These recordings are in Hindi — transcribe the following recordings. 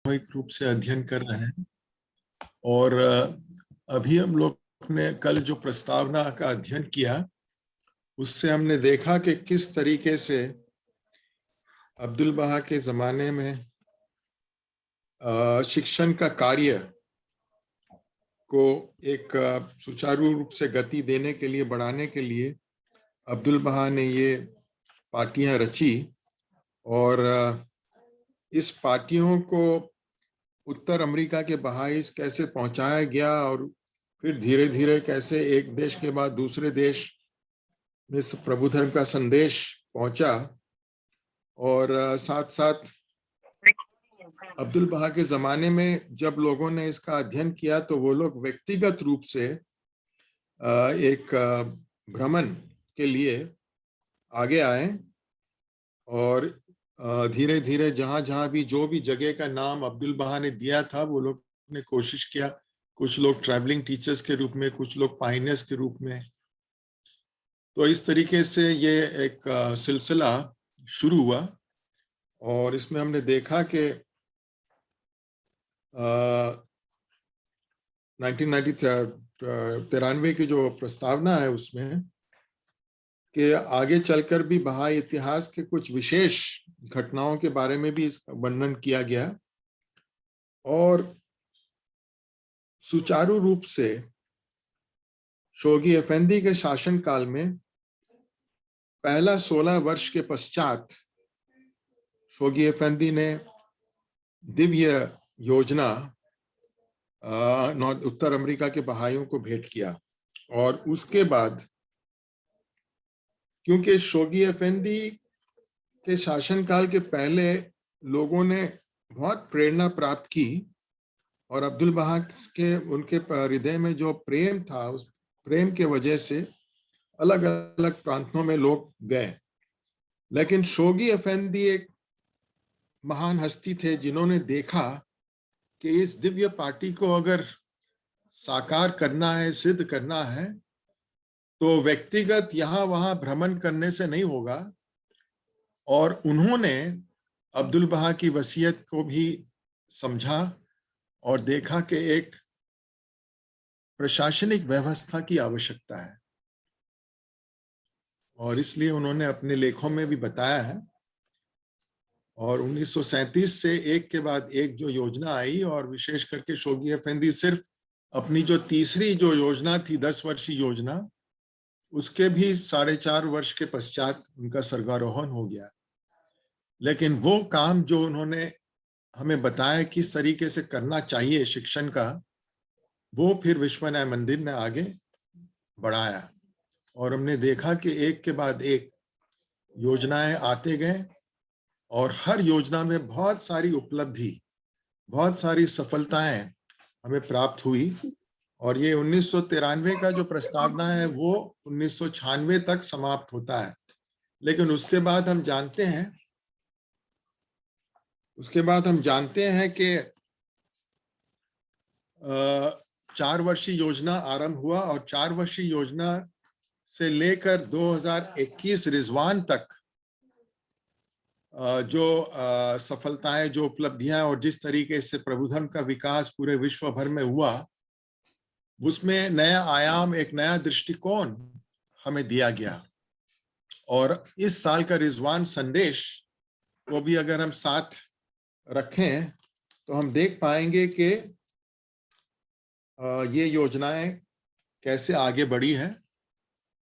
सामूहिक रूप से अध्ययन कर रहे हैं। और अभी हम लोग ने कल जो प्रस्तावना का अध्ययन किया उससे हमने देखा कि किस तरीके से अब्दुल बहा के जमाने में शिक्षण का कार्य को एक सुचारू रूप से गति देने के लिए, बढ़ाने के लिए अब्दुल बहा ने ये पार्टियां रची और इस पार्टियों को उत्तर अमेरिका के बहाइस कैसे पहुंचाया गया और फिर धीरे धीरे कैसे एक देश के बाद दूसरे देश में प्रभु धर्म का संदेश पहुंचा। और साथ साथ अब्दुल बहा के जमाने में जब लोगों ने इसका अध्ययन किया तो वो लोग व्यक्तिगत रूप से एक भ्रमण के लिए आगे आए और धीरे धीरे जहां जहां भी जो भी जगह का नाम अब्दुल बहा ने दिया था वो लोग ने कोशिश किया। कुछ लोग ट्रैवलिंग टीचर्स के रूप में, कुछ लोग पायनियर्स के रूप में। तो इस तरीके से ये एक सिलसिला शुरू हुआ और इसमें हमने देखा कि 1993 की जो प्रस्तावना है उसमें कि आगे चलकर भी बहाई इतिहास के कुछ विशेष घटनाओं के बारे में भी इसका वर्णन किया गया और सुचारू रूप से शोगी अफेंदी के शासनकाल में पहला 16 वर्ष के पश्चात शोगी अफेंदी ने दिव्य योजना उत्तर अमेरिका के बहाइयों को भेंट किया। और उसके बाद क्योंकि शोगी अफेंदी के शासनकाल के पहले लोगों ने बहुत प्रेरणा प्राप्त की और अब्दुल बहा के उनके हृदय में जो प्रेम था उस प्रेम के वजह से अलग अलग प्रांतों में लोग गए। लेकिन शोगी अफेंदी एक महान हस्ती थे जिन्होंने देखा कि इस दिव्य पार्टी को अगर साकार करना है, सिद्ध करना है तो व्यक्तिगत यहाँ वहां भ्रमण करने से नहीं होगा। और उन्होंने अब्दुल बहा की वसीयत को भी समझा और देखा कि एक प्रशासनिक व्यवस्था की आवश्यकता है और इसलिए उन्होंने अपने लेखों में भी बताया है। और 1937 से एक के बाद एक जो योजना आई और विशेष करके शोगी अफेंदी सिर्फ अपनी जो तीसरी जो योजना थी 10 वर्षीय योजना उसके भी 4.5 वर्ष के पश्चात उनका स्वर्गारोहण हो गया। लेकिन वो काम जो उन्होंने हमें बताया किस तरीके से करना चाहिए शिक्षण का, वो फिर विश्व न्याय मंदिर ने आगे बढ़ाया और हमने देखा कि एक के बाद एक योजनाएं आते गए और हर योजना में बहुत सारी उपलब्धि, बहुत सारी सफलताएं हमें प्राप्त हुई। और ये 1993 का जो प्रस्तावना है वो 1996 तक समाप्त होता है। लेकिन उसके बाद हम जानते हैं कि 4 वर्षीय योजना आरंभ हुआ और 4 वर्षीय योजना से लेकर 2021 रिजवान तक जो सफलताएं, जो उपलब्धियां और जिस तरीके से प्रभु धर्म का विकास पूरे विश्व भर में हुआ उसमें नया आयाम, एक नया दृष्टिकोण हमें दिया गया। और इस साल का रिजवान संदेश को भी अगर हम साथ रखें तो हम देख पाएंगे कि ये योजनाएं कैसे आगे बढ़ी है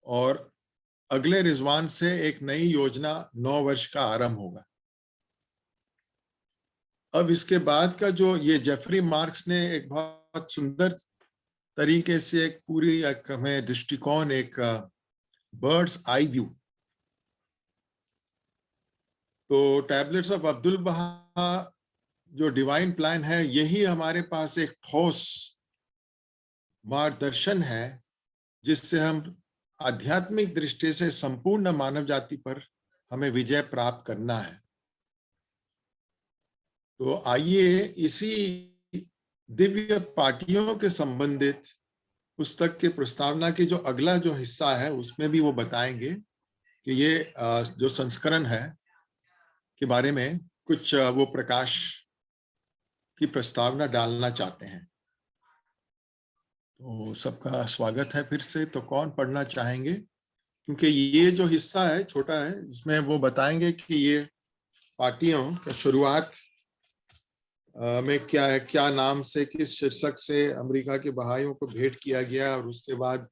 और अगले रिजवान से एक नई योजना 9 वर्ष का आरंभ होगा। अब इसके बाद का जो ये जेफरी मार्क्स ने एक बहुत सुंदर तरीके से एक पूरी हमें दृष्टिकोण, एक बर्ड्स आई व्यू, तो टैबलेट्स ऑफ अब्दुल बहा जो डिवाइन प्लान है यही हमारे पास एक ठोस मार्गदर्शन है जिससे हम आध्यात्मिक दृष्टि से संपूर्ण मानव जाति पर हमें विजय प्राप्त करना है। तो आइए इसी दिव्य पार्टियों के संबंधित पुस्तक के प्रस्तावना के जो अगला जो हिस्सा है उसमें भी वो बताएंगे कि ये जो संस्करण है के बारे में कुछ वो प्रकाश की प्रस्तावना डालना चाहते हैं। तो सबका स्वागत है फिर से। तो कौन पढ़ना चाहेंगे? क्योंकि ये जो हिस्सा है छोटा है, इसमें वो बताएंगे कि ये पार्टियों का शुरुआत में क्या है, क्या नाम से, किस शीर्षक से अमेरिका के बहाइयों को भेंट किया गया और उसके बाद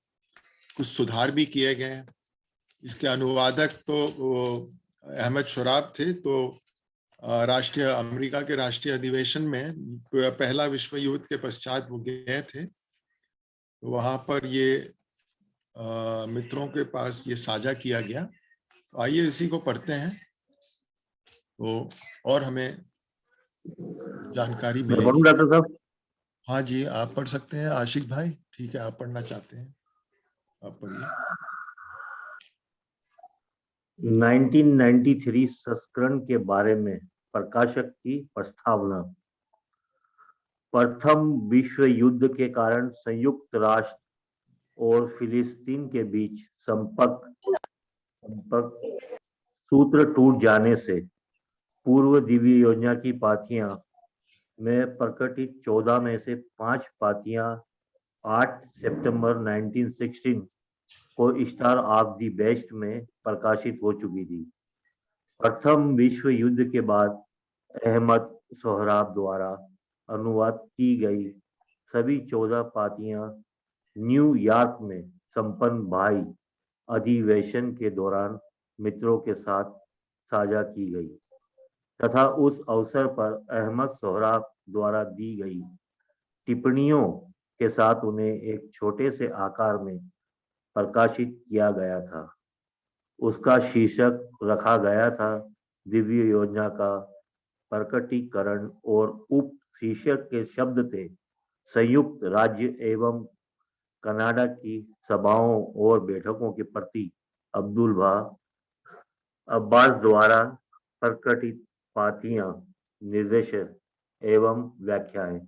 कुछ सुधार भी किए गए। इसके अनुवादक तो वो अहमद शुराब थे। तो राष्ट्रीय अमेरिका के राष्ट्रीय अधिवेशन में पहला विश्व युद्ध के पश्चात वो गए थे, तो वहां पर ये मित्रों के पास ये साझा किया गया। तो आइए इसी को पढ़ते हैं तो और हमें जानकारी मैं मिलेगी। पढ़ूं डॉक्टर साहब? हाँ जी, आप पढ़ सकते हैं आशिक भाई। ठीक है, आप पढ़ना चाहते हैं, आप पढ़िए। 1993 संस्करण के बारे में प्रकाशक की प्रस्तावना। प्रथम विश्व युद्ध के कारण संयुक्त राष्ट्र और फिलिस्तीन के बीच संपर्क सूत्र टूट जाने से पूर्व दिव्य योजना की पाथियां में प्रकटित 14 में से 5 पाथियां 8 सितंबर 1916 को स्टार ऑफ द बेस्ट में प्रकाशित हो चुकी थी। प्रथम विश्व युद्ध के बाद अहमद सोहराब द्वारा अनुवाद की गई सभी 14 पातियां न्यूयॉर्क में संपन्न भाई अधिवेशन के दौरान मित्रों के साथ साझा की गई तथा उस अवसर पर अहमद सोहराब द्वारा दी गई टिप्पणियों के साथ उन्हें एक छोटे से आकार में प्रकाशित किया गया था। उसका शीर्षक रखा गया था दिव्य योजना का प्रकटीकरण और उप शीर्षक के शब्द थे संयुक्त राज्य एवं कनाडा की सभाओं और बैठकों के प्रति अब्दुल अब्बास द्वारा प्रकटित पाथियां, निर्देश एवं व्याख्याएं।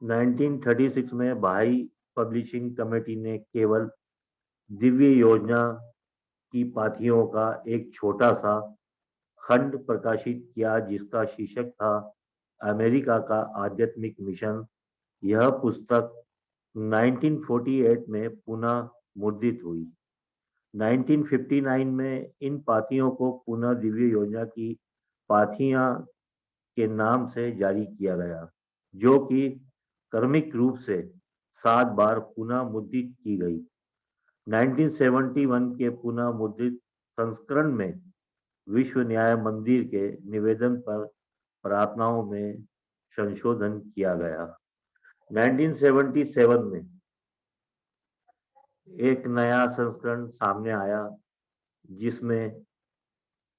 1936 में भाई पब्लिशिंग कमेटी ने केवल दिव्य योजना की पाथियों का एक छोटा सा खंड प्रकाशित किया जिसका शीर्षक था अमेरिका का आध्यात्मिक मिशन। यह पुस्तक 1948 में पुनः मुद्रित हुई। 1959 में इन पाथियों को पुनः दिव्य योजना की पाथियां के नाम से जारी किया गया, जो कि क्रमिक रूप से 7 बार पुनः मुद्रित की गई। 1971 के पुनः मुद्रित संस्करण में विश्व न्याय मंदिर के निवेदन पर प्रार्थनाओं में संशोधन किया गया। 1977 में एक नया संस्करण सामने आया जिसमें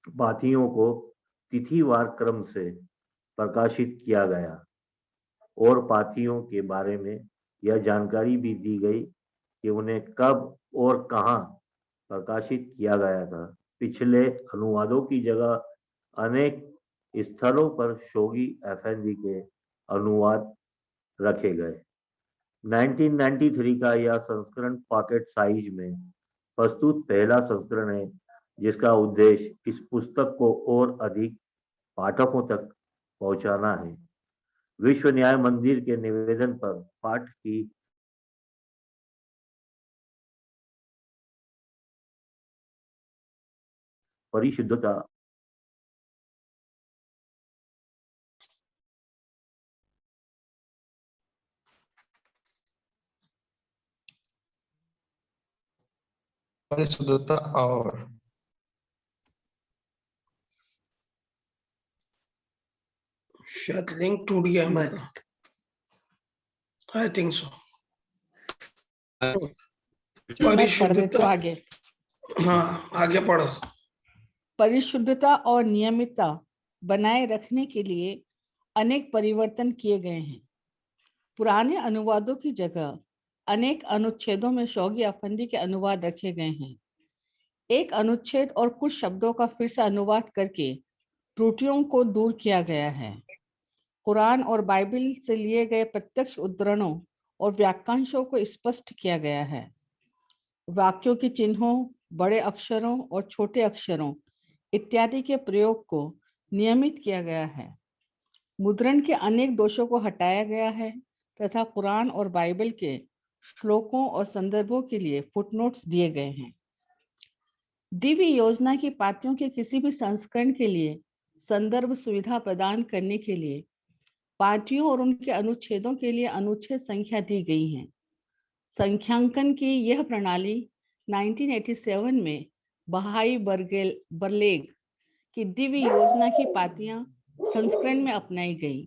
पाथियों को तिथिवार क्रम से प्रकाशित किया गया और पाथियों के बारे में यह जानकारी भी दी गई कि उन्हें कब और कहां प्रकाशित किया गया था। पिछले अनुवादों की जगह अनेक स्थलों पर शोगी एफएनवी के अनुवाद रखे गए। 1993 का यह संस्करण पॉकेट साइज में प्रस्तुत पहला संस्करण है जिसका उद्देश्य इस पुस्तक को और अधिक पाठकों तक पहुंचाना है। विश्व न्याय मंदिर के निवेदन पर पाठ की परिशुद्धता परिशुद्धता और शायद लिंक टूट गया हमारा। I think so. परिशुद्धता, आगे हाँ आगे पढ़ो। परिशुद्धता और नियमितता बनाए रखने के लिए अनेक परिवर्तन किए गए हैं। पुराने अनुवादों की जगह अनेक अनुच्छेदों में शौगी अफंदी के अनुवाद रखे गए हैं। एक अनुच्छेद और कुछ शब्दों का फिर से अनुवाद करके त्रुटियों को दूर किया गया है। कुरान और बाइबल से लिए गए प्रत्यक्ष उद्धरणों और वाक्यांशों को स्पष्ट किया गया है। वाक्यों के चिन्हों, बड़े अक्षरों और छोटे अक्षरों, इत्यादि के प्रयोग को नियमित किया गया है। मुद्रण के अनेक दोषों को हटाया गया है तथा कुरान और बाइबल के श्लोकों और संदर्भों के लिए फुटनोट्स दिए गए हैं। दिव्य योजना की पातियों के किसी भी संस्करण के लिए संदर्भ सुविधा प्रदान करने के लिए पातियों और उनके अनुच्छेदों के लिए अनुच्छेद संख्या दी गई है। संख्यांकन की यह प्रणाली 1987 में बहाई बरलेग की दिव्य योजना की पातियां संस्करण में अपनाई गई।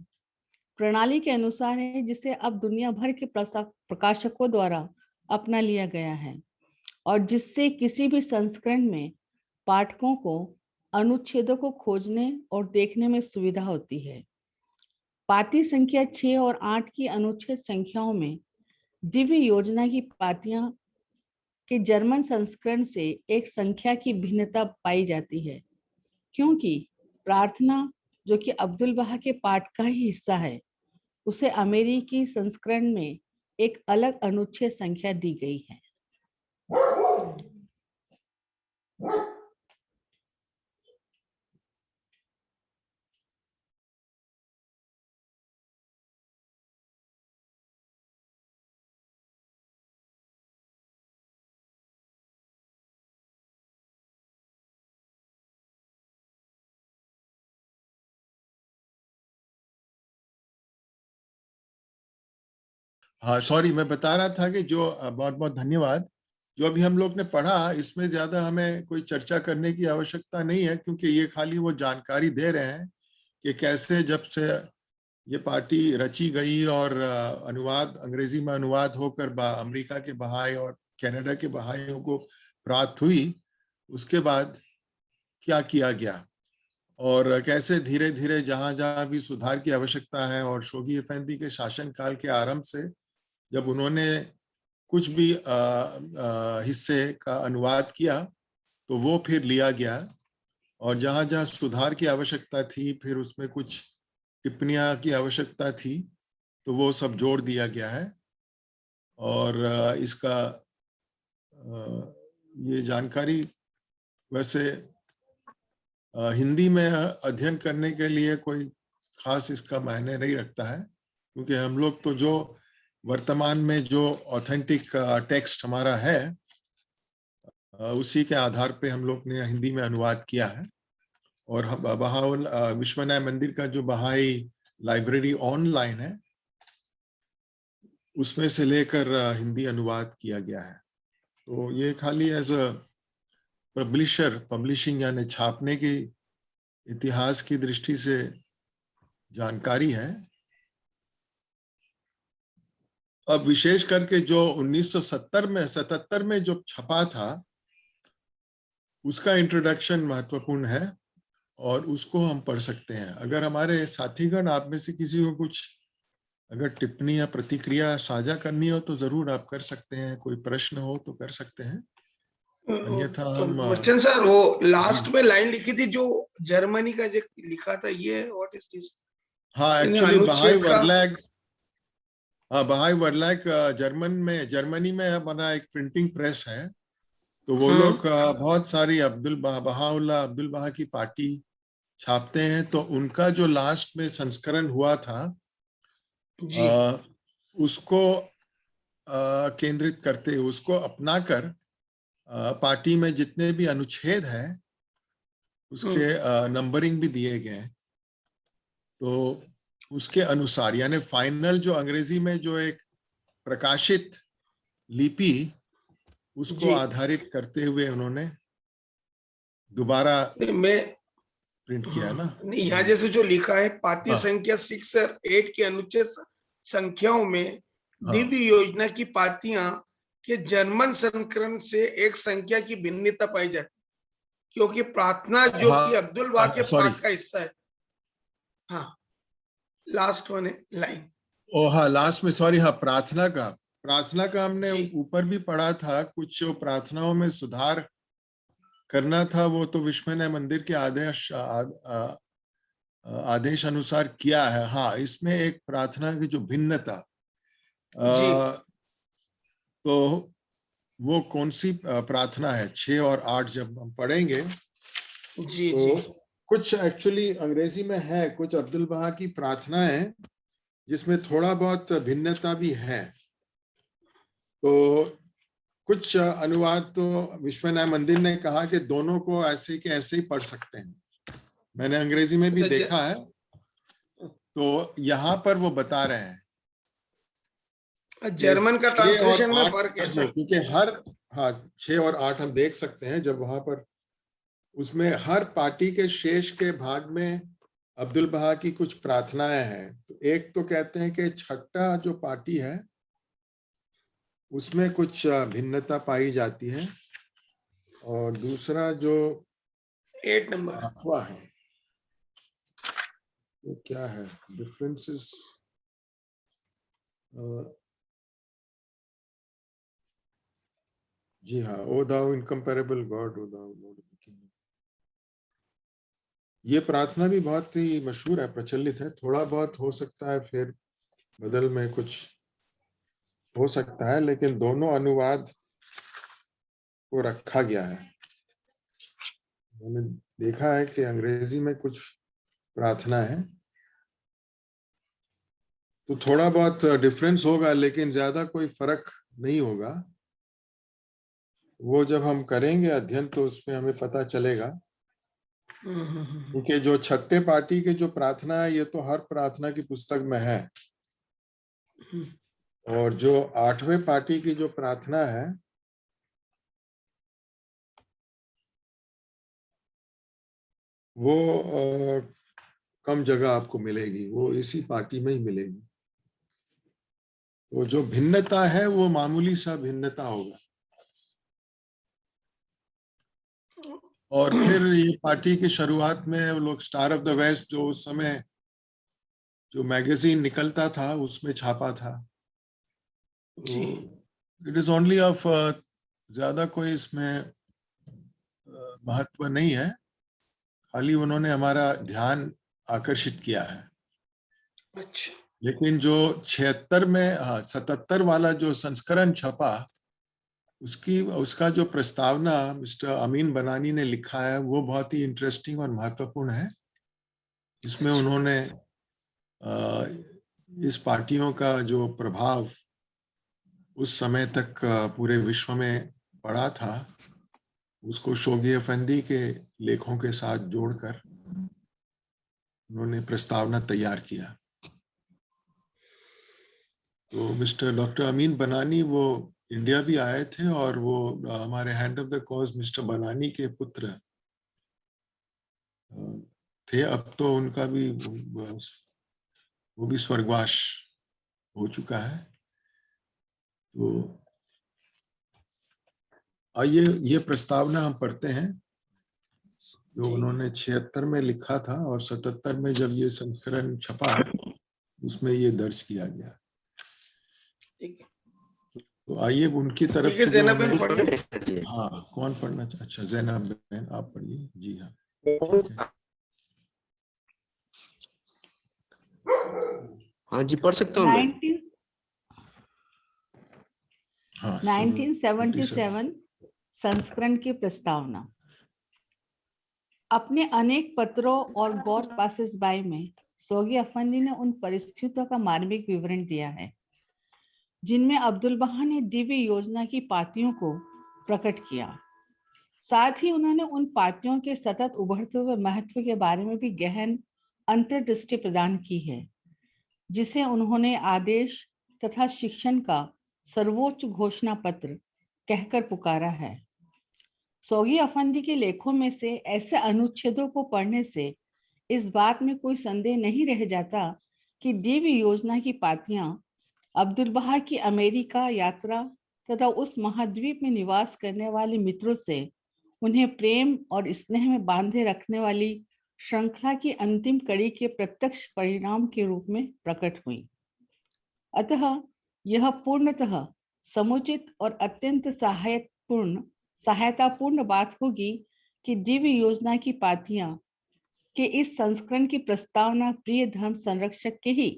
प्रणाली के अनुसार है जिसे अब दुनिया भर के प्रकाशकों द्वारा अपना लिया गया है और जिससे किसी भी संस्करण में पाठकों को अनुच्छेदों को खोजने और देखने में सुविधा होती है। पाती संख्या 6 और 8 की अनुच्छेद संख्याओं में दिव्य योजना की पातियां के जर्मन संस्करण से एक संख्या की भिन्नता पाई जाती है, क्योंकि प्रार्थना जो कि अब्दुल बहा के पाठ का ही हिस्सा है, उसे अमेरिकी संस्करण में एक अलग अनुच्छेद संख्या दी गई है। हाँ सॉरी, मैं बता रहा था कि जो बहुत बहुत धन्यवाद। जो अभी हम लोग ने पढ़ा इसमें ज्यादा हमें कोई चर्चा करने की आवश्यकता नहीं है, क्योंकि ये खाली वो जानकारी दे रहे हैं कि कैसे जब से ये पार्टी रची गई और अनुवाद अंग्रेजी में अनुवाद होकर अमेरिका के बहाई और कनाडा के बहाइयों को प्राप्त हुई, उसके बाद क्या किया गया और कैसे धीरे धीरे जहां जहां भी सुधार की आवश्यकता है, और शोगी अफेंदी के शासनकाल के आरंभ से जब उन्होंने कुछ भी हिस्से का अनुवाद किया तो वो फिर लिया गया, और जहां जहां सुधार की आवश्यकता थी फिर उसमें कुछ टिप्पणियां की आवश्यकता थी तो वो सब जोड़ दिया गया है। और इसका ये जानकारी वैसे हिंदी में अध्ययन करने के लिए कोई खास इसका मायने नहीं रखता है, क्योंकि हम लोग तो जो वर्तमान में जो ऑथेंटिक टेक्स्ट हमारा है उसी के आधार पे हम लोग ने हिंदी में अनुवाद किया है। और बहाउल विश्वनाथ मंदिर का जो बहाई लाइब्रेरी ऑनलाइन है उसमें से लेकर हिंदी अनुवाद किया गया है। तो ये खाली एज अ पब्लिशिंग यानी छापने की इतिहास की दृष्टि से जानकारी है। अब विशेष करके जो 1977 में जो छपा था उसका इंट्रोडक्शन महत्वपूर्ण है और उसको हम पढ़ सकते हैं। अगर हमारे साथीगण आप में से किसी को कुछ अगर टिप्पणी या प्रतिक्रिया साझा करनी हो तो जरूर आप कर सकते हैं, कोई प्रश्न हो तो कर सकते हैं, अन्यथा हम बच्चन सर वो लास्ट में लाइन लिखी थी जो जर्मनी का जो लिखा था, ये व्हाट इज दिस? हाँ एक्चुअली बहाई वर्लैग जर्मनी में बना एक प्रिंटिंग प्रेस है, तो वो लोग बहुत सारी बहाउल्लाह अब्दुल बहा की पार्टी छापते हैं। तो उनका जो लास्ट में संस्करण हुआ था उसको केंद्रित करते हुए उसको अपनाकर पार्टी में जितने भी अनुच्छेद हैं उसके नंबरिंग भी दिए गए। तो उसके अनुसार यानी फाइनल जो अंग्रेजी में जो एक प्रकाशित लिपि उसको आधारित करते हुए उन्होंने दोबारा प्रिंट किया ना। नहीं, यहाँ जैसे जो लिखा है पाती संख्या 6 और 8 की अनुच्छेद संख्याओं में दिव्य योजना की पातियां के जर्मन संस्करण से एक संख्या की भिन्नता पाई जाती, क्योंकि प्रार्थना जो कि अब्दुल बहा के पाठ का हिस्सा है। हाँ लास्ट वन है लाइन। हाँ लास्ट में सॉरी, हाँ प्रार्थना का हमने ऊपर भी पढ़ा था। कुछ जो प्रार्थनाओं में सुधार करना था वो तो विश्वनाथ मंदिर के आदेश अनुसार किया है। हाँ इसमें एक प्रार्थना की जो भिन्नता तो वो कौन सी प्रार्थना है 6 और 8 जब हम पढ़ेंगे जी तो जी कुछ एक्चुअली अंग्रेजी में है, कुछ अब्दुल बहा की प्रार्थनाएं जिसमें थोड़ा बहुत भिन्नता भी है। तो कुछ अनुवाद तो विश्व न्याय मंदिर ने कहा कि दोनों को ऐसे के ऐसे ही पढ़ सकते हैं। मैंने अंग्रेजी में भी अच्छा, देखा है, तो यहाँ पर वो बता रहे हैं जर्मन का 6 और ट्रांसलेशन में 8 फर्क है जो, सर। क्योंकि हर, हाँ 6 और 8 हम देख सकते हैं जब वहां पर, उसमें हर पार्टी के शेष के भाग में अब्दुल बहा की कुछ प्रार्थनाएं हैं। तो एक तो कहते हैं कि छठा जो पार्टी है उसमें कुछ भिन्नता पाई जाती है, और दूसरा जो 8 नंबर। 8वां है वो क्या है, डिफरेंसेस, जी हाँ, O thou incomparable god, O thou lord of the king. ये प्रार्थना भी बहुत ही मशहूर है, प्रचलित है। थोड़ा बहुत हो सकता है फिर बदल में कुछ हो सकता है, लेकिन दोनों अनुवाद को रखा गया है। मैंने देखा है कि अंग्रेजी में कुछ प्रार्थना है, तो थोड़ा बहुत डिफरेंस होगा, लेकिन ज्यादा कोई फर्क नहीं होगा। वो जब हम करेंगे अध्ययन तो उसमें हमें पता चलेगा। क्योंकि जो छठे पार्टी के जो प्रार्थना है ये तो हर प्रार्थना की पुस्तक में है, और जो 8वें पार्टी की जो प्रार्थना है वो कम जगह आपको मिलेगी, वो इसी पार्टी में ही मिलेगी। तो जो भिन्नता है वो मामूली सा भिन्नता होगा। और फिर ये पार्टी की शुरुआत में वो लोग स्टार ऑफ द वेस्ट, जो उस समय जो मैगजीन निकलता था उसमें छापा था। जी तो इट इज ओनली ऑफ, ज्यादा कोई इसमें महत्व नहीं है, खाली उन्होंने हमारा ध्यान आकर्षित किया है। अच्छा लेकिन जो 76 में, हाँ 77 वाला जो संस्करण छपा, उसका जो प्रस्तावना मिस्टर अमीन बनानी ने लिखा है वो बहुत ही इंटरेस्टिंग और महत्वपूर्ण है। इसमें अच्छा उन्होंने इस पार्टियों का जो प्रभाव उस समय तक पूरे विश्व में पड़ा था उसको शोगी अफंदी के लेखों के साथ जोड़कर उन्होंने प्रस्तावना तैयार किया। तो मिस्टर डॉक्टर अमीन बनानी वो इंडिया भी आए थे, और वो हमारे hand of the cause mister बनानी के पुत्र थे। अब तो उनका भी वो भी स्वर्गवास हो चुका है। तो आइए ये प्रस्तावना हम पढ़ते हैं जो उन्होंने 76 में लिखा था, और 77 में जब ये संस्करण छपा उसमें ये दर्ज किया गया। ठीक है, तो आइए उनकी तरफ ठीक है से जो जैनब हमें, बहन पढ़िए। हाँ कौन पढ़ना चाहे? अच्छा जैनब बहन आप पढ़िए। जी हाँ ठीक है। हाँ जी, पढ़ सकता हूँ मैं। 1977 संस्करण की प्रस्तावना। अपने अनेक पत्रों और गौर पासेस बाय में सोगी अफंदी ने उन परिस्थितियों का मार्मिक विवरण दिया है जिनमें अब्दुल बहा ने दिव्य योजना की पातियों को प्रकट किया। साथ ही उन्होंने उन पातियों के सतत उभरते हुए महत्व के बारे में भी गहन अंतर्दृष्टि प्रदान की है, जिसे उन्होंने आदेश तथा शिक्षण का सर्वोच्च घोषणा पत्र कहकर पुकारा है। सोगी अफंदी के लेखों में से ऐसे अनुच्छेदों को पढ़ने से इस बात में कोई संदेह नहीं रह जाता कि दिव्य योजना की पातियां अब्दुल बहा की अमेरिका यात्रा तथा उस महाद्वीप में निवास करने वाले मित्रों से उन्हें प्रेम और स्नेह में बांधे रखने वाली श्रृंखला की अंतिम कड़ी के प्रत्यक्ष परिणाम के रूप में प्रकट हुई। अतः यह पूर्णतः समुचित और अत्यंत सहायतापूर्ण बात होगी कि दिव्य योजना की पातियां के इस संस्करण की प्रस्तावना प्रिय धर्म संरक्षक के ही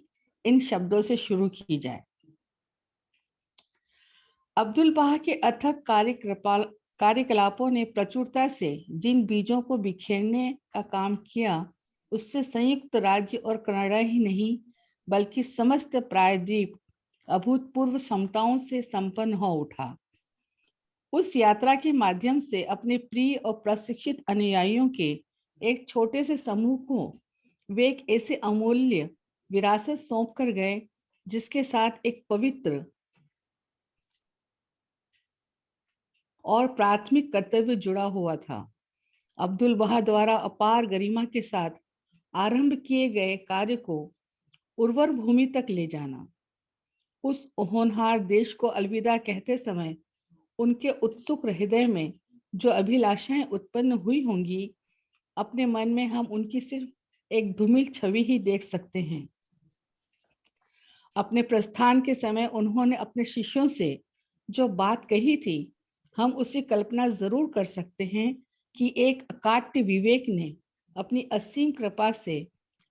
इन शब्दों से शुरू की जाए। अब्दुल बहा के अथक कार्यकलापों ने प्रचुरता से जिन बीजों को बिखेरने का काम किया, उससे संयुक्त राज्य और कनाडा ही नहीं बल्कि समस्त प्रायद्वीप अभूतपूर्व समताओं से संपन्न हो उठा। उस यात्रा के माध्यम से अपने प्रिय और प्रशिक्षित अनुयायियों के एक छोटे से समूह को वे एक ऐसे अमूल्य विरासत सौंप कर गए जिसके साथ एक पवित्र और प्राथमिक कर्तव्य जुड़ा हुआ था। अब्दुल बहा द्वारा अपार गरिमा के साथ आरंभ किए गए कार्य को उर्वर भूमि तक ले जाना, उस होनहार देश को अलविदा कहते समय उनके उत्सुक हृदय में जो अभिलाषाएं उत्पन्न हुई होंगी, अपने मन में हम उनकी सिर्फ एक धूमिल छवि ही देख सकते हैं। अपने प्रस्थान के समय उन्होंने अपने शिष्यों से जो बात कही थी, हम उसकी कल्पना जरूर कर सकते हैं कि एक अकाट्य विवेक ने अपनी असीम कृपा से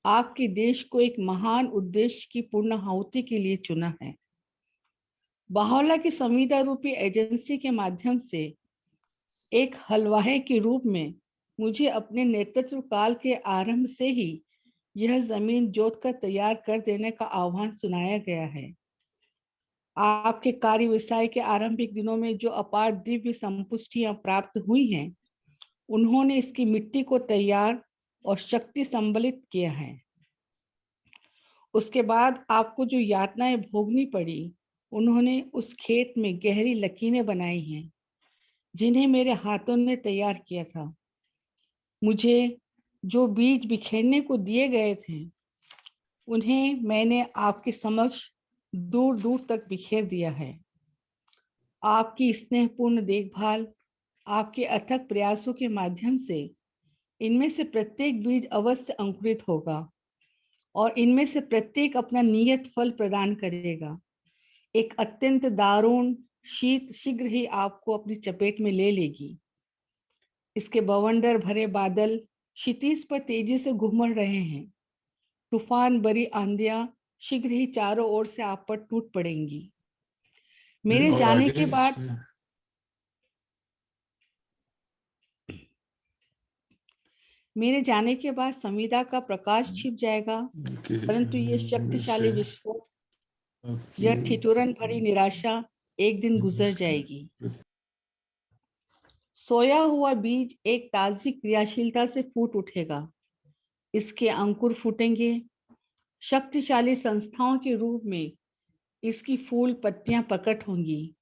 आपके देश को एक महान उद्देश्य की पूर्णाहुति के लिए चुना है। बाहोला की संविदा रूपी एजेंसी के माध्यम से एक हलवाहे के रूप में मुझे अपने नेतृत्व काल के आरंभ से ही यह जमीन जोत कर तैयार कर देने का आह्वान सुनाया गया है। आपके कार्य व्यवसाय के आरंभिक दिनों में जो अपार दिव्य संपुष्टियां प्राप्त हुई हैं, उन्होंने इसकी मिट्टी को तैयार और शक्ति संबलित किया है। उसके बाद आपको जो यातनाएं भोगनी पड़ी, उन्होंने उस खेत में गहरी लकीरें बनाई हैं जिन्हें मेरे हाथों ने तैयार किया था। मुझे जो बीज बिखेरने को दिए गए थे, उन्हें मैंने आपके समक्ष दूर दूर तक बिखेर दिया है। आपकी स्नेहपूर्ण देखभाल, आपके अथक प्रयासों के माध्यम से इनमें से प्रत्येक बीज अवश्य अंकुरित होगा और इनमें से प्रत्येक अपना नियत फल प्रदान करेगा। एक अत्यंत दारुण शीत शीघ्र ही आपको अपनी चपेट में ले लेगी। इसके बवंडर भरे बादल क्षितिज पर तेजी से घूम रहे हैं। तूफान भरी आंधियां शीघ्र ही चारों ओर से आप पर टूट पड़ेंगी। मेरे और जाने आगे के बाद इसमें मेरे जाने के बाद संविदा का प्रकाश छिप जाएगा, के परंतु ये से शक्तिशाली विस्फोट, आपकी यह ठिठुरन भरी निराशा एक दिन गुजर जाएगी। सोया हुआ बीज एक ताजी क्रियाशीलता से फूट उठेगा। इसके अंकुर फूटेंगे। शक्तिशाली संस्थाओं के रूप में इसकी फूल पत्तियां प्रकट होंगी।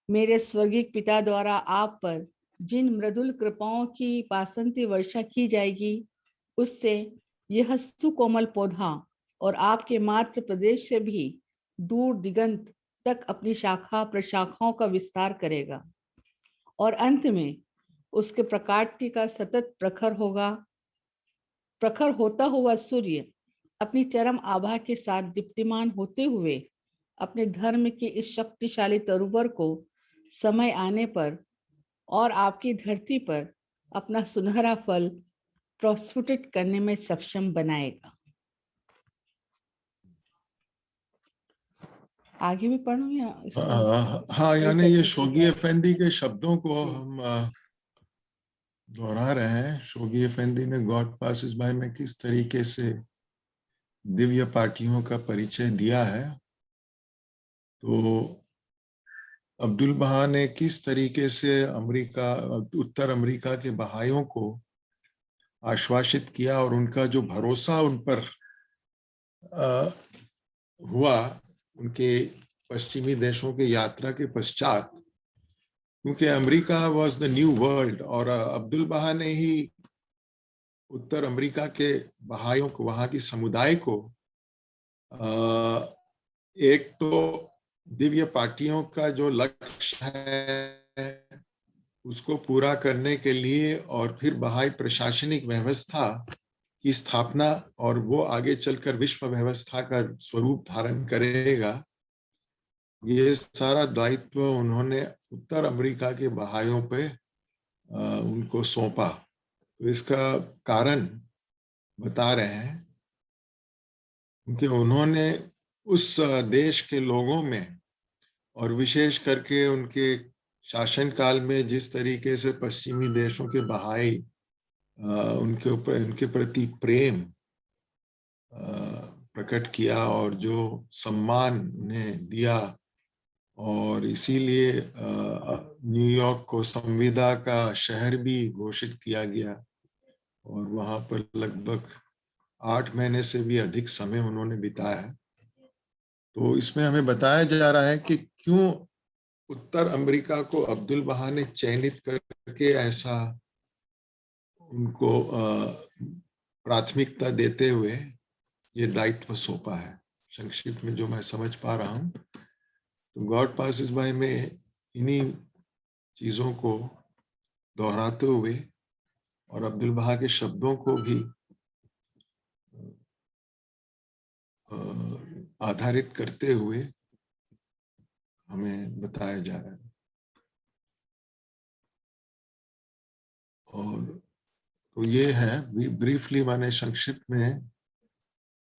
मेरे स्वर्गीय पिता द्वारा आप पर जिन मृदुल कृपाओं की वासंती वर्षा की जाएगी, उससे यह सुकोमल पौधा और आपके मातृ प्रदेश से भी दूर दिगंत तक अपनी शाखा प्रशाखाओं का विस्तार करेगा और अंत में उसके प्रकाट्य का सतत प्रखर होगा। प्रखर होता हुआ सूर्य अपनी चरम आभा के साथ दीप्तिमान होते हुए अपने धर्म के इस शक्तिशाली तरुवर को समय आने पर और आपकी धरती पर अपना सुनहरा फल प्रस्फुटित करने में सक्षम बनाएगा। आगे भी पढ़ूं या हाँ, यानी ये शोगी अफेंदी के शब्दों को हम दोहरा रहे हैं। शोगी अफेंदी ने गॉड पासिस बाय में किस तरीके से दिव्य पार्टियों का परिचय दिया है, तो अब्दुल बहा ने किस तरीके से उत्तर अमेरिका के बहाइयों को आश्वासित किया और उनका जो भरोसा उन पर हुआ उनके पश्चिमी देशों के यात्रा के पश्चात, क्योंकि America was the new world और अब्दुल बहा ने ही उत्तर अमेरिका के बहाइयों को, वहां की समुदाय को एक तो दिव्य पार्टियों का जो लक्ष्य है उसको पूरा करने के लिए और फिर बहाई प्रशासनिक व्यवस्था की स्थापना, और वो आगे चलकर विश्व व्यवस्था का स्वरूप धारण करेगा, ये सारा दायित्व उन्होंने उत्तर अमेरिका के बहाइयों पे उनको सौंपा। तो इसका कारण बता रहे हैं क्योंकि उन्होंने उस देश के लोगों में और विशेष करके उनके शासनकाल में जिस तरीके से पश्चिमी देशों के बहाई उनके प्रति प्रेम प्रकट किया और जो सम्मान उन्हें दिया, और इसीलिए न्यूयॉर्क को संविदा का शहर भी घोषित किया गया और वहां पर लगभग 8 महीने से भी अधिक समय उन्होंने बिताया। तो इसमें हमें बताया जा रहा है कि क्यों उत्तर अमेरिका को अब्दुल बहा ने चयनित करके ऐसा उनको प्राथमिकता देते हुए ये दायित्व सौंपा है। संक्षिप्त में जो मैं समझ पा रहा हूं, तो गॉड पासेस बाय में इन्हीं चीजों को दोहराते हुए और अब्दुल बहा के शब्दों को भी आधारित करते हुए हमें बताया जा रहा है। और तो ये है ब्रीफली, माने संक्षिप्त में,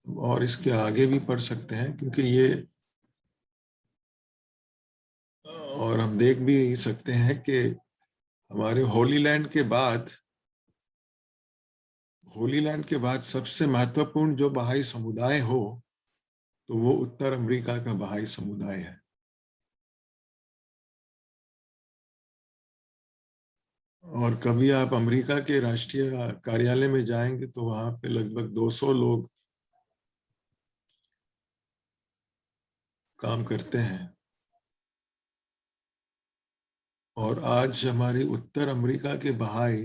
और इसके आगे भी पढ़ सकते हैं क्योंकि ये, और हम देख भी सकते हैं कि हमारे होली लैंड के बाद सबसे महत्वपूर्ण जो बहाई समुदाय हो तो वो उत्तर अमेरिका का बहाई समुदाय है। और कभी आप अमेरिका के राष्ट्रीय कार्यालय में जाएंगे तो वहां पे लगभग 200 लोग काम करते हैं। और आज हमारी उत्तर अमेरिका के बहाई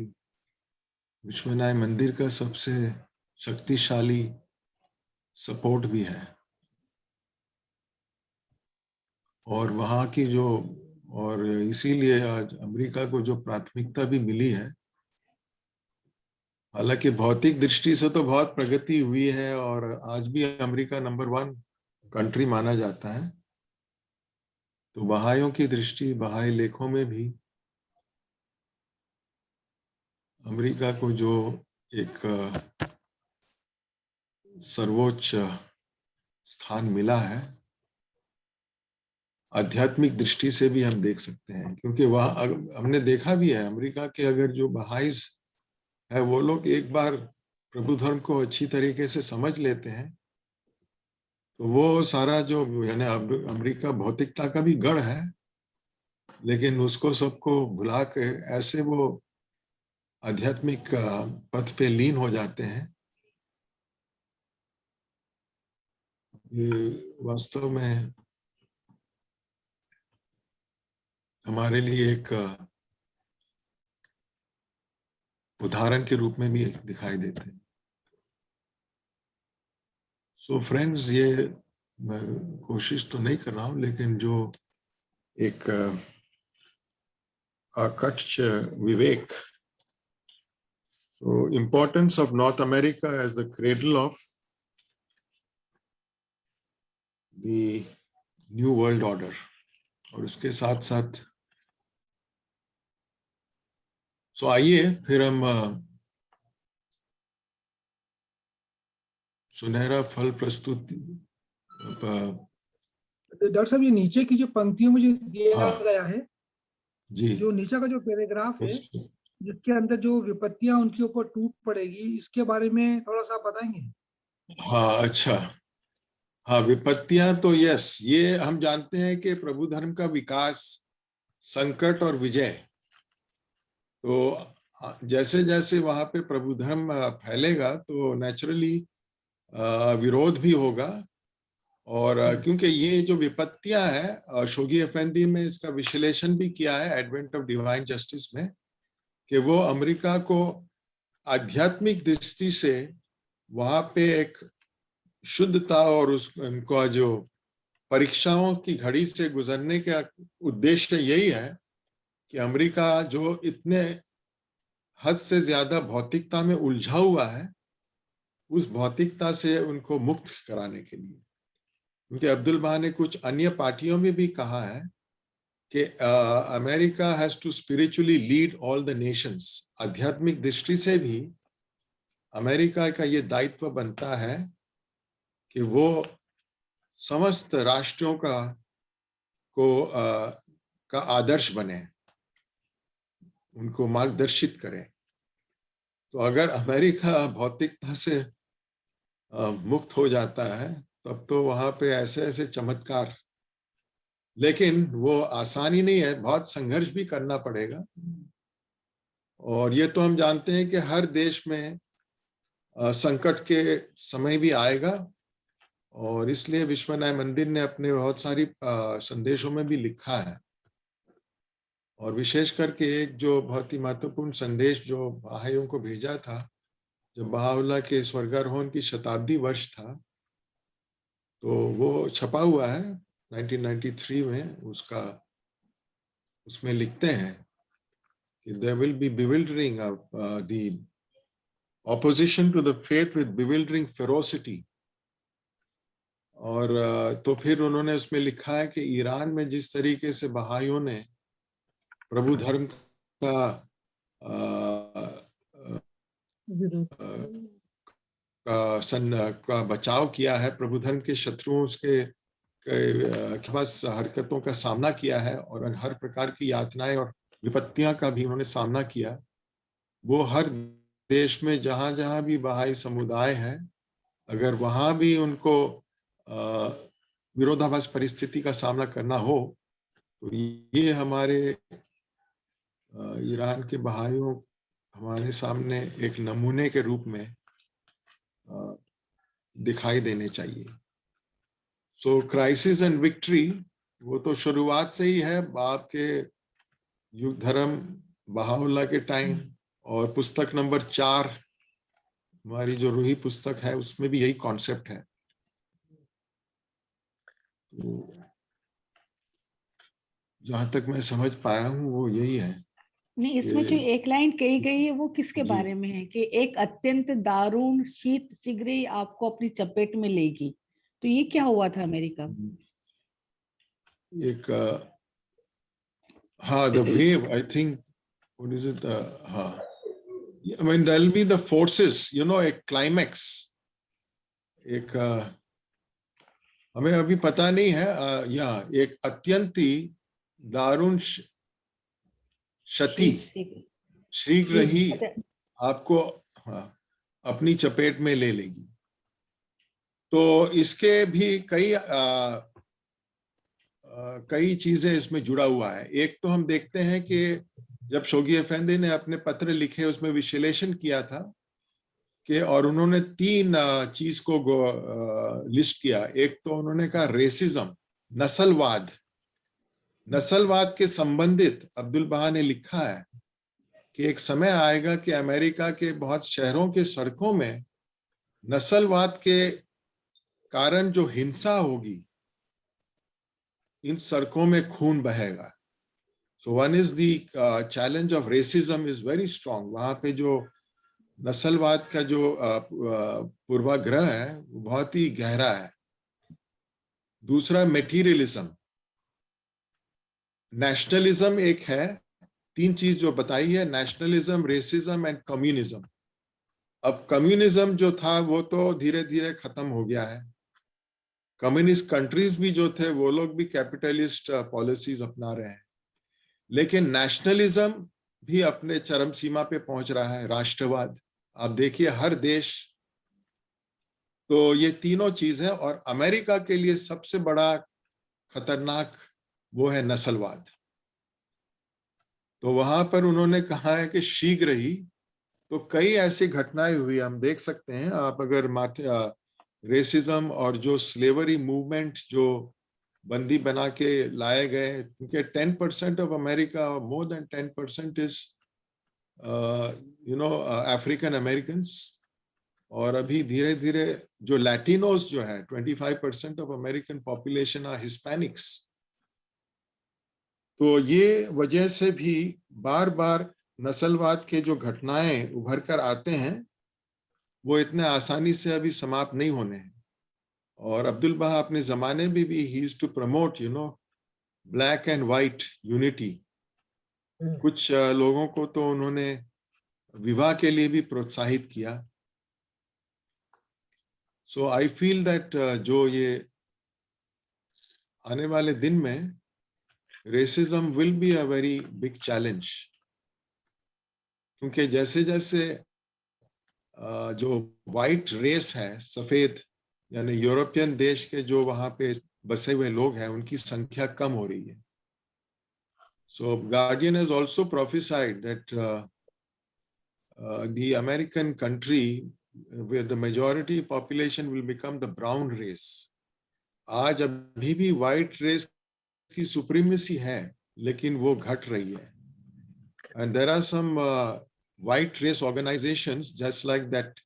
विश्वनाथ मंदिर का सबसे शक्तिशाली सपोर्ट भी है। और वहाँ की जो, और इसीलिए आज अमेरिका को जो प्राथमिकता भी मिली है, हालांकि भौतिक दृष्टि से तो बहुत प्रगति हुई है और आज भी अमेरिका नंबर 1 कंट्री माना जाता है, तो बहाइयों की दृष्टि, बहाई लेखों में भी अमेरिका को जो एक सर्वोच्च स्थान मिला है, आध्यात्मिक दृष्टि से भी हम देख सकते हैं। क्योंकि वहाँ हमने देखा भी है, अमेरिका के अगर जो बहाइस है वो लोग एक बार प्रभु धर्म को अच्छी तरीके से समझ लेते हैं तो वो सारा जो, यानी अमेरिका भौतिकता का भी गढ़ है, लेकिन उसको सबको भुला के ऐसे वो आध्यात्मिक पथ पे लीन हो जाते हैं। ये वास्तव में हमारे लिए एक उदाहरण के रूप में भी दिखाई देते हैं। सो फ्रेंड्स, ये मैं कोशिश तो नहीं कर रहा हूं, लेकिन जो एक अकच्छ विवेक, so importance of North America as the cradle of the new world order, और इसके साथ साथ आइए फिर हम सुनहरा फल प्रस्तुति। डॉक्टर साहब, ये नीचे की जो पंक्तियों में जो दिया गया है जी, जो नीचे का जो पैराग्राफ है जिसके अंदर जो विपत्तियां उनके ऊपर टूट पड़ेगी, इसके बारे में थोड़ा सा बताएंगे? हाँ, अच्छा, हाँ, विपत्तियां तो यस, ये हम जानते हैं कि प्रभु धर्म का विकास, संकट और विजय, तो जैसे जैसे वहां पे प्रभु धर्म फैलेगा तो नेचुरली विरोध भी होगा। और क्योंकि ये जो विपत्तियां हैं, शोगी अफेंदी में इसका विश्लेषण भी किया है एडवेंट ऑफ डिवाइन जस्टिस में, कि वो अमेरिका को आध्यात्मिक दृष्टि से वहां पे एक शुद्धता और उनका जो परीक्षाओं की घड़ी से गुजरने का उद्देश्य यही है कि अमेरिका जो इतने हद से ज्यादा भौतिकता में उलझा हुआ है, उस भौतिकता से उनको मुक्त कराने के लिए। क्योंकि अब्दुल बहा ने कुछ अन्य पार्टियों में भी कहा है कि America has to spiritually lead all the nations. आध्यात्मिक दृष्टि से भी अमेरिका का ये दायित्व बनता है कि वो समस्त राष्ट्रों को का आदर्श बने, उनको मार्गदर्शित करें। तो अगर अमेरिका भौतिकता से मुक्त हो जाता है तब तो वहां पे ऐसे ऐसे चमत्कार, लेकिन वो आसानी नहीं है, बहुत संघर्ष भी करना पड़ेगा। और ये तो हम जानते हैं कि हर देश में संकट के समय भी आएगा, और इसलिए विश्व न्याय मंदिर ने अपने बहुत सारी संदेशों में भी लिखा है। और विशेष करके एक जो बहुत ही महत्वपूर्ण संदेश जो बहाइयों को भेजा था जब बहाउल्लाह के स्वर्गारोहण की शताब्दी वर्ष था, तो वो छपा हुआ है 1993 में। उसमें लिखते हैं कि there will be bewildering the opposition to the faith with bewildering ferocity। और तो फिर उन्होंने उसमें लिखा है कि ईरान में जिस तरीके से बहाइयों ने प्रभु धर्म का बचाव किया है, प्रभु धर्म के शत्रुओं के पास हरकतों का सामना किया है, और हर प्रकार की यातनाएं और विपत्तियां का भी उन्होंने सामना किया, वो हर देश में जहां जहां भी बहाई समुदाय है, अगर वहां भी उनको विरोधाभास परिस्थिति का सामना करना हो, तो ये हमारे ईरान के बहाइयों हमारे सामने एक नमूने के रूप में दिखाई देने चाहिए। सो क्राइसिस एंड विक्ट्री वो तो शुरुआत से ही है बाप के युग धर्म बहाउल्लाह के टाइम, और पुस्तक नंबर 4 हमारी जो रूही पुस्तक है उसमें भी यही कॉन्सेप्ट है। तो जहां तक मैं समझ पाया हूँ वो यही है। नहीं, इसमें जो एक लाइन कही गई है वो किसके जी। बारे में है कि एक अत्यंत दारुण शीत शीघ्र ही आपको अपनी चपेट में लेगी, तो ये क्या हुआ था अमेरिका में? एक हाँ, the wave, I think, what is it? हाँ, I mean, there'll be the forces, you know, एक climax, एक हमें अभी पता नहीं है, यहाँ एक अत्यंत ही दारुण क्षति शीघ्र ही आपको अपनी चपेट में ले लेगी। तो इसके भी कई चीजें इसमें जुड़ा हुआ है। एक तो हम देखते हैं कि जब शोगी अफेंदी ने अपने पत्र लिखे उसमें विश्लेषण किया था कि, और उन्होंने 3 चीज को लिस्ट किया। एक तो उन्होंने कहा रेसिज्म, नस्लवाद। नस्लवाद के संबंधित अब्दुल बहा ने लिखा है कि एक समय आएगा कि अमेरिका के बहुत शहरों के सड़कों में नस्लवाद के कारण जो हिंसा होगी, इन सड़कों में खून बहेगा। So one is the challenge of racism is very strong. वहां पे जो नस्लवाद का जो पूर्वाग्रह है वो बहुत ही गहरा है। दूसरा मेटीरियलिज्म, नेशनलिज्म एक है। 3 चीज जो बताई है, नेशनलिज्म, रेसिज्म एंड कम्युनिज्म। अब कम्युनिज्म जो था वो तो धीरे धीरे खत्म हो गया है। कम्युनिस्ट कंट्रीज भी जो थे वो लोग भी कैपिटलिस्ट पॉलिसीज अपना रहे हैं, लेकिन नेशनलिज्म भी अपने चरम सीमा पे पहुंच रहा है। राष्ट्रवाद आप देखिए हर देश, तो ये तीनों चीज है। और अमेरिका के लिए सबसे बड़ा खतरनाक वो है नस्लवाद। तो वहां पर उन्होंने कहा है कि शीघ्र ही, तो कई ऐसी घटनाएं हुई हम देख सकते हैं। आप अगर रेसिज्म और जो स्लेवरी मूवमेंट जो बंदी बना के लाए गए, क्योंकि 10% of America, more than 10% is African Americans. और अभी धीरे धीरे जो लैटिनोस जो है, 25% of American population are Hispanics. तो ये वजह से भी बार बार नस्लवाद के जो घटनाएं उभर कर आते हैं वो इतने आसानी से अभी समाप्त नहीं होने हैं। और अब्दुल बहा अपने जमाने में भी ही used to promote black and white unity. कुछ लोगों को तो उन्होंने विवाह के लिए भी प्रोत्साहित किया। सो आई फील दैट जो ये आने वाले दिन में racism will be a very big challenge. क्योंकि जैसे जैसे जो वाइट रेस है, सफेद यानी यूरोपियन देश के जो वहां पे बसे हुए लोग हैं, उनकी संख्या कम हो रही है. So Guardian has also prophesied that the American country where the majority population will become the brown race. आज अभी भी white race की supremacy है, लेकिन वो घट रही है. And there are some white race organizations just like that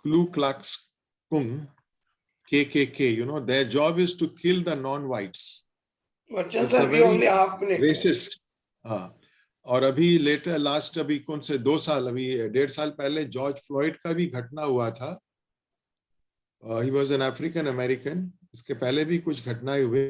Ku Klux Klan, KKK, you know, their job is to kill the non-whites. Bachchan It's sir a भी very only half minute. racist. हाँ. और अभी लेटर लास्ट अभी कौन से 2 साल अभी 1.5 साल पहले जॉर्ज फ्लॉयड का भी घटना हुआ था. He was an African American. इसके पहले भी कुछ घटनाएं हुए.